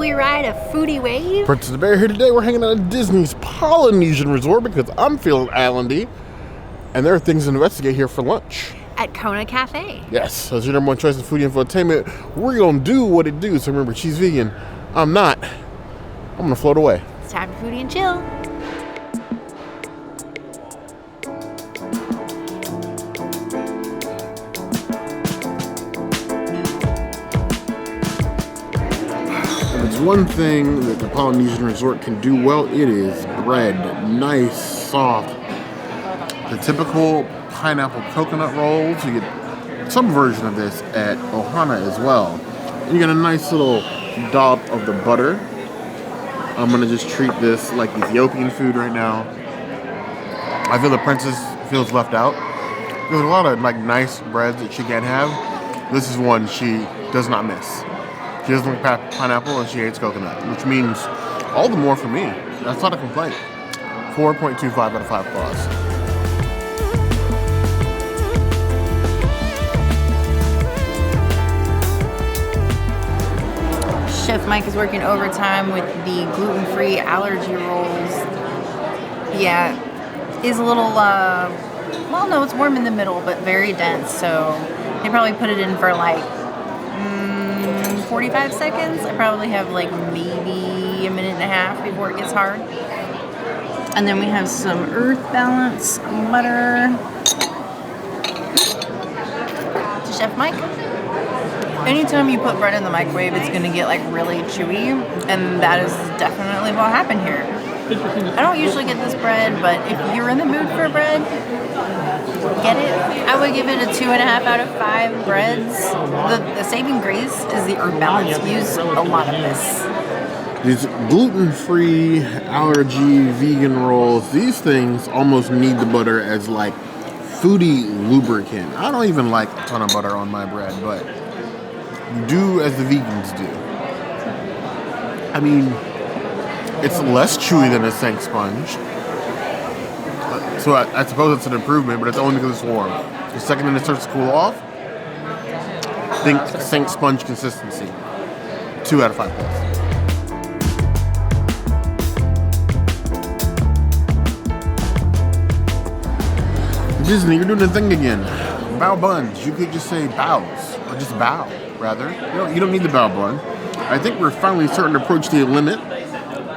we ride a foodie wave? Princess the Bear here today. We're hanging out at Disney's Polynesian Resort because I'm feeling islandy. And there are things to investigate here for lunch. At Kona Cafe. Yes, as your number one choice in foodie infotainment, we're going to do what it do. So remember, she's vegan. I'm not. I'm going to float away. It's time for foodie and chill. One thing that the Polynesian Resort can do well, it is bread. Nice, soft. The typical pineapple coconut rolls. You get some version of this at Ohana as well. You get a nice little dollop of the butter. I'm gonna just treat this like Ethiopian food right now. I feel the princess feels left out. There's a lot of like nice breads that she can't have. This is one she does not miss. She doesn't like pineapple and she hates coconut, which means all the more for me. That's not a complaint. 4.25 out of 5 claws. Chef Mike is working overtime with the gluten-free allergy rolls. Yeah, is a little, well, no, it's warm in the middle, but very dense. So they probably put it in for like 45 seconds. I probably have like maybe a minute and a half before it gets hard. And then we have some Earth Balance butter. To Chef Mike. Anytime you put bread in the microwave, it's gonna get like really chewy, and that is definitely what happened here. I don't usually get this bread, but if you're in the mood for bread, get it. I would give it a 2.5 out of 5 breads. The saving grace is the Earth Balance. Use a lot of this. These gluten-free, allergy, vegan rolls, these things almost need the butter as like foodie lubricant. I don't even like a ton of butter on my bread, but you do as the vegans do. I mean, it's less chewy than a Sake sponge. So I suppose it's an improvement, but it's only because it's warm. The second that it starts to cool off, think Sake sponge consistency. 2 out of 5 points. Disney, you're doing the thing again. Bao Buns. You could just say Baos, or just Bao, rather. You don't need the Bao Bun. I think we're finally starting to approach the limit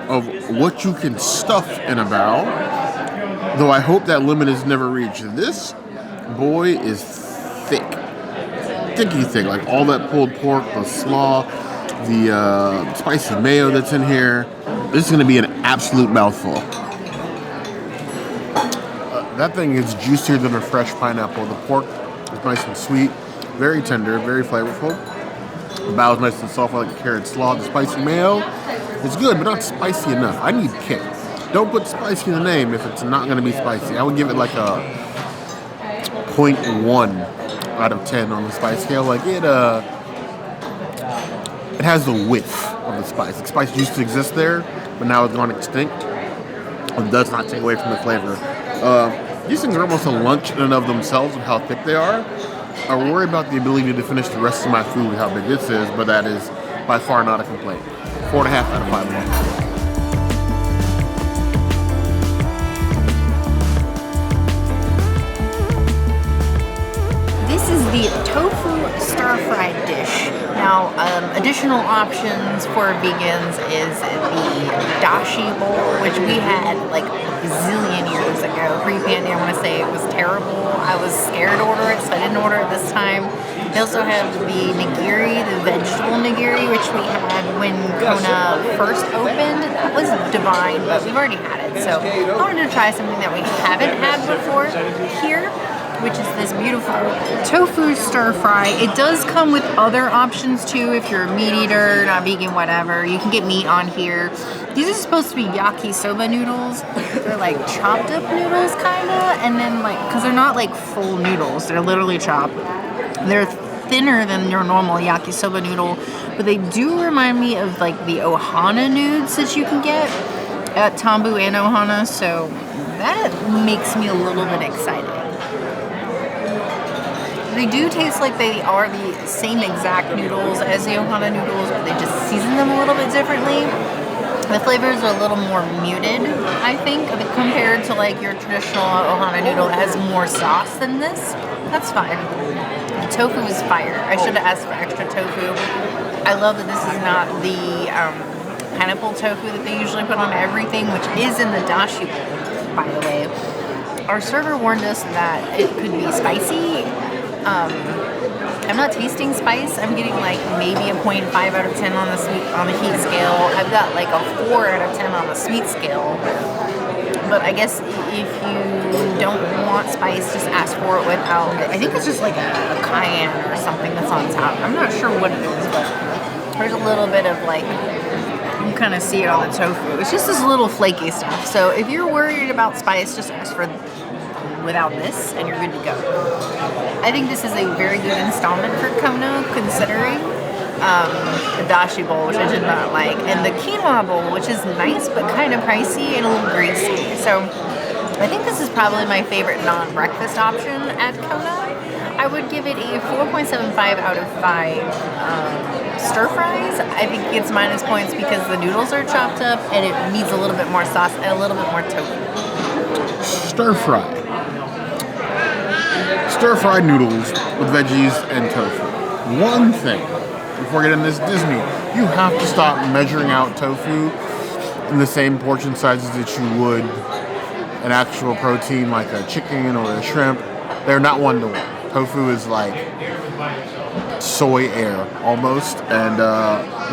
of what you can stuff in a bao, though I hope that limit is never reached. This boy is thick. Thicky thick, like all that pulled pork, the slaw, the spicy mayo that's in here. This is going to be an absolute mouthful. That thing is juicier than a fresh pineapple. The pork is nice and sweet, very tender, very flavorful. The bao is nice and soft, like a carrot slaw. The spicy mayo is good, but not spicy enough. I need kick. Don't put spicy in the name if it's not going to be spicy. I would give it like a 0.1 out of 10 on the spice scale. Like it has the whiff of the spice. The spice used to exist there, but now it's gone extinct. It does not take away from the flavor. These things are almost a lunch in and of themselves of how thick they are. I worry about the ability to finish the rest of my food with how big this is, but that is by far not a complaint. 4.5 out of 5 points. This is the tofu stir-fried dish. Now, additional options for vegans is the dashi bowl, which we had like a zillion years ago. Pre-pandemic, I want to say it was terrible. I was scared to order it, so I didn't order it this time. They also have the nigiri, the vegetable nigiri, which we had when Kona first opened. That was divine, but we've already had it. So I wanted to try something that we haven't had before here, which is this beautiful tofu stir fry. It does come with other options too if you're a meat eater, not vegan, whatever. You can get meat on here. These are supposed to be yakisoba noodles. They're like chopped up noodles kinda, and then like, cause they're not like full noodles, they're literally chopped. They're thinner than your normal yakisoba noodle, but they do remind me of like the Ohana nudes that you can get at Tambu and Ohana, so that makes me a little bit excited. They do taste like they are the same exact noodles as the Ohana noodles, but they just season them a little bit differently. The flavors are a little more muted, I think, compared to like your traditional ohana noodle that has more sauce than this. That's fine. The tofu is fire. I should have asked for extra tofu. I love that this is not the pineapple tofu that they usually put on everything, which is in the dashi bowl, by the way. Our server warned us that it could be spicy. I'm not tasting spice. I'm getting like maybe a 0.5 out of 10 on the heat scale. I've got like a 4 out of 10 on the sweet scale. But I guess if you don't want spice, just ask for it without. I think it's just like a cayenne or something that's on top. I'm not sure what it is, but there's a little bit of like, you kind of see it on the tofu. It's just this little flaky stuff. So if you're worried about spice, just ask for without this and you're good to go. I think this is a very good installment for Kona, considering the dashi bowl, which I did not like, and the quinoa bowl, which is nice but kind of pricey and a little greasy. So I think this is probably my favorite non-breakfast option at Kona. I would give it a 4.75 out of 5 stir fries. I think it gets minus points because the noodles are chopped up and it needs a little bit more sauce and a little bit more tofu. Stir fry. Stir-fried noodles with veggies and tofu. One thing, before getting this Disney, you have to stop measuring out tofu in the same portion sizes that you would an actual protein like a chicken or a shrimp. They're not one-to-one. Tofu is like soy air, almost, and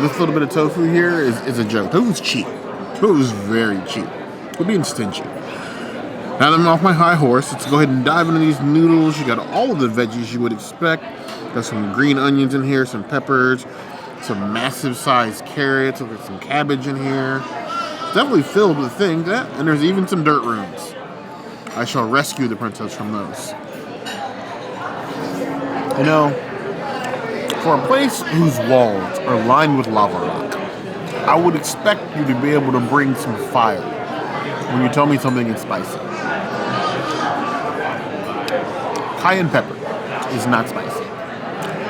this little bit of tofu here is a joke. Tofu's cheap. Tofu is very cheap. We're being stingy. Now that I'm off my high horse, let's go ahead and dive into these noodles. You got all of the veggies you would expect. Got some green onions in here, some peppers, some massive sized carrots, look at some cabbage in here. It's definitely filled with things, and there's even some dirt rooms. I shall rescue the princess from those. You know, for a place whose walls are lined with lava rock, I would expect you to be able to bring some fire when you tell me something is spicy. Cayenne pepper is not spicy.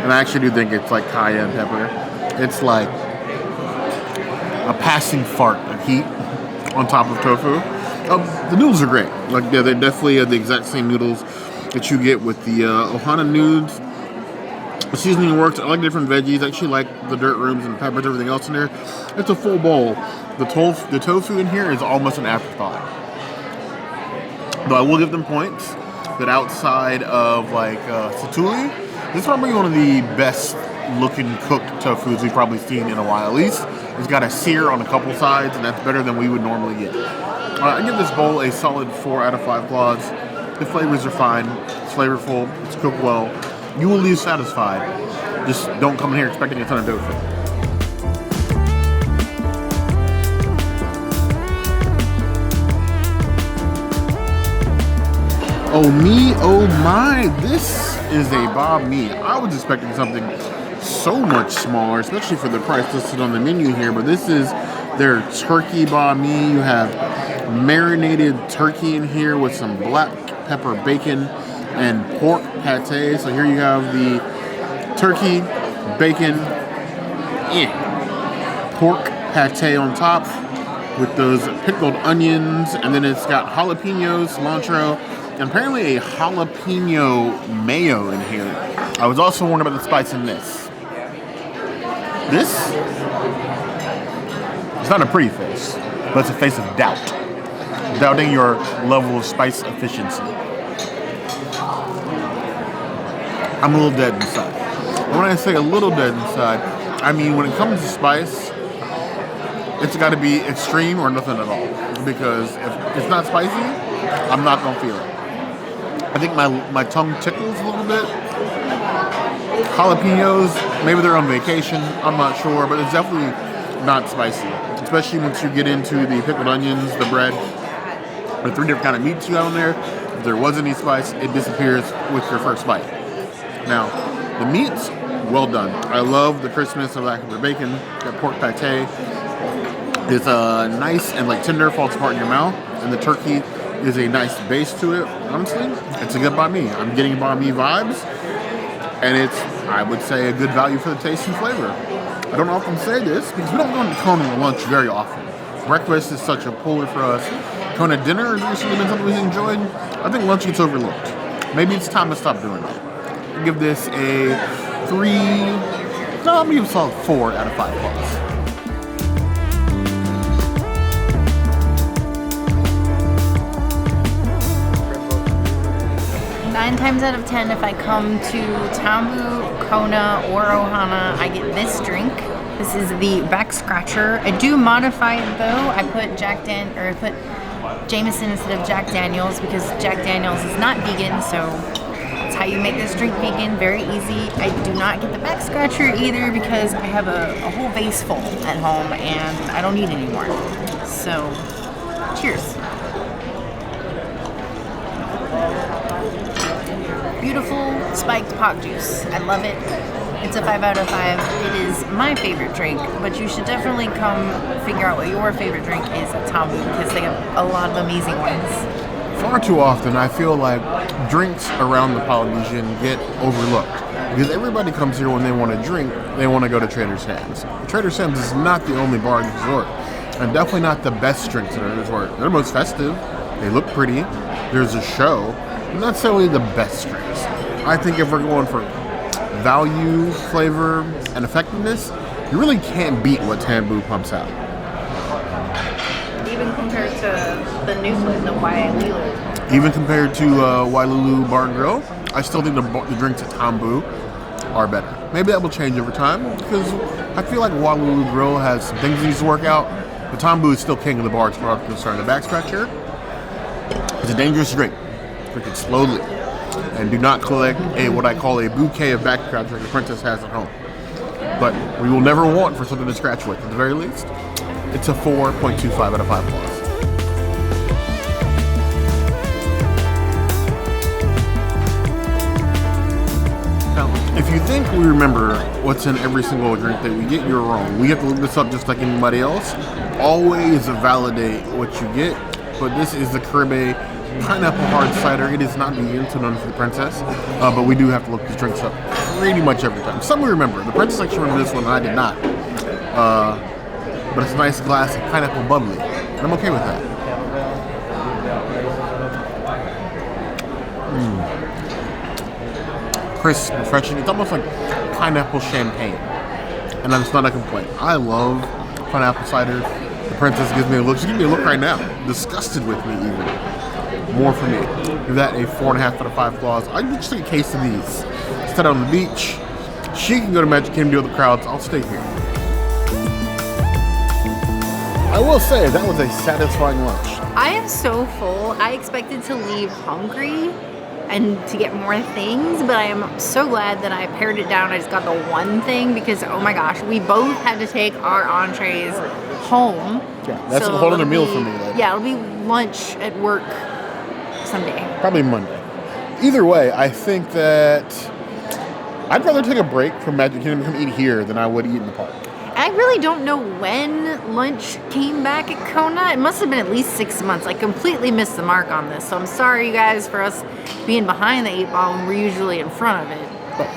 And I actually do think it's like cayenne pepper. It's like a passing fart of heat on top of tofu. The noodles are great. Like they're definitely the exact same noodles that you get with the ohana noodles. The seasoning works. I like different veggies. I actually like the dirt rooms and peppers, everything else in there. It's a full bowl. The tofu in here is almost an afterthought. Though I will give them points that outside of like Satuli, this is probably one of the best looking cooked tofus we've probably seen in a while. At least it's got a sear on a couple sides, and that's better than we would normally get. I give this bowl a solid 4 out of 5 claws. The flavors are fine. It's flavorful. It's cooked well. You will leave satisfied. Just don't come in here expecting a ton of tofu. Oh me, oh my, this is a Banh Mi. I was expecting something so much smaller, especially for the price listed on the menu here, but this is their turkey Banh Mi. You have marinated turkey in here with some black pepper bacon and pork pâte. So here you have the turkey, bacon, pork pâte on top with those pickled onions, and then it's got jalapeños, cilantro, and apparently a jalapeno mayo in here. I was also warned about the spice in this. This is not a pretty face, but it's a face of doubt. Doubting your level of spice efficiency. I'm a little dead inside. And when I say a little dead inside, I mean when it comes to spice, it's got to be extreme or nothing at all. Because if it's not spicy, I'm not going to feel it. I think my tongue tickles a little bit. Jalapenos, maybe they're on vacation, I'm not sure, but it's definitely not spicy. Especially once you get into the pickled onions, the bread, the 3 different kind of meats you have in there. If there was any spice, it disappears with your first bite. Now, the meats, well done. I love the crispness of the bacon, that pork pâte. It's nice and like tender, falls apart in your mouth, and the turkey is a nice base to it. Honestly, it's a good Banh Mi. I'm getting Banh Mi vibes, and it's, I would say, a good value for the taste and flavor. I don't often say this because we don't go to Kona lunch very often. Breakfast is such a puller for us. Kona dinner has recently been something we've enjoyed. I think lunch gets overlooked. Maybe it's time to stop doing that. I'll give this a 3, no, I'll give it a solid 4 out of 5 claws. 9 times out of 10, if I come to Tambu, Kona, or Ohana, I get this drink. This is the Backscratcher. I do modify it though. I put Jameson instead of Jack Daniels because Jack Daniels is not vegan, so that's how you make this drink vegan. Very easy. I do not get the Backscratcher either because I have a whole vase full at home and I don't need any more. So, cheers. Beautiful spiked pot juice. I love it. It's a 5 out of 5. It is my favorite drink, but you should definitely come figure out what your favorite drink is at Tambu because they have a lot of amazing ones. Far too often, I feel like drinks around the Polynesian get overlooked because everybody comes here when they want to drink, they want to go to Trader Sam's. Trader Sam's is not the only bar at the resort, and definitely not the best drinks at the resort. They're most festive, they look pretty, there's a show, not necessarily the best drinks. I think if we're going for value, flavor, and effectiveness, you really can't beat what Tambu pumps out. Even compared to the new place, the Aïol. Even compared to Wailulu Bar and Grill, I still think the drinks at Tambu are better. Maybe that will change over time because I feel like Wailulu Grill has some things that needs to work out, but Tambu is still king of the bar as far as I'm concerned. The Backscratcher is a dangerous drink. Drink it slowly. And do not collect what I call a bouquet of Backscratcher the princess has at home. But we will never want for something to scratch with. At the very least, it's a 4.25 out of 5 claws. Now, if you think we remember what's in every single drink that we get, you're wrong. We have to look this up just like anybody else. Always validate what you get, but this is the Caribe pineapple hard cider. It is not vegan, so none for the princess, but we do have to look these drinks up pretty much every time. Some we remember. The princess actually remember this one, and I did not. But it's a nice glass of pineapple bubbly, and I'm okay with that. Crisp, refreshing. It's almost like pineapple champagne, and that's not a complaint. I love pineapple cider. The princess gives me a look. She gives me a look right now. Disgusted with me, even. More for me. Give that a 4.5 out of 5 claws. I just take a case of these. Instead on the beach. She can go to Magic Kingdom, deal with the crowds. I'll stay here. I will say, that was a satisfying lunch. I am so full. I expected to leave hungry and to get more things, but I am so glad that I pared it down. I just got the one thing because, oh my gosh, we both had to take our entrees home. Yeah, that's a whole other meal for me. Like. Yeah, it'll be lunch at work someday. Probably Monday. Either way, I think that I'd rather take a break from Magic Kingdom and come eat here than I would eat in the park. I really don't know when lunch came back at Kona. It must have been at least 6 months. I completely missed the mark on this. So I'm sorry, you guys, for us being behind the 8 ball when we're usually in front of it. But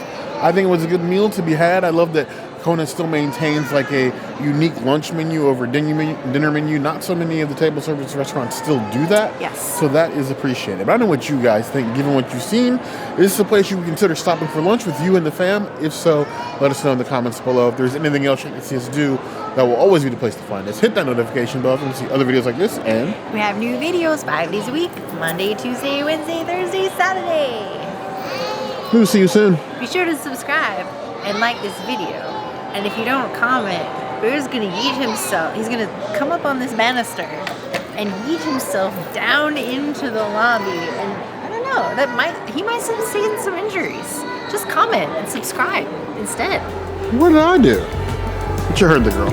I think it was a good meal to be had. I love that Kona still maintains like a unique lunch menu over dinner menu. Not so many of the table service restaurants still do that. Yes. So that is appreciated. But I know what you guys think. Given what you've seen, is this a place you would consider stopping for lunch with you and the fam? If so, let us know in the comments below. If there's anything else you can see us do, that will always be the place to find us. Hit that notification bell to see other videos like this. And we have new videos 5 days a week. Monday, Tuesday, Wednesday, Thursday, Saturday. We'll see you soon. Be sure to subscribe and like this video. And if you don't comment, Bear's gonna yeet himself. He's gonna come up on this banister and yeet himself down into the lobby. And I don't know, he might sustain some injuries. Just comment and subscribe instead. What did I do? But you heard the girl.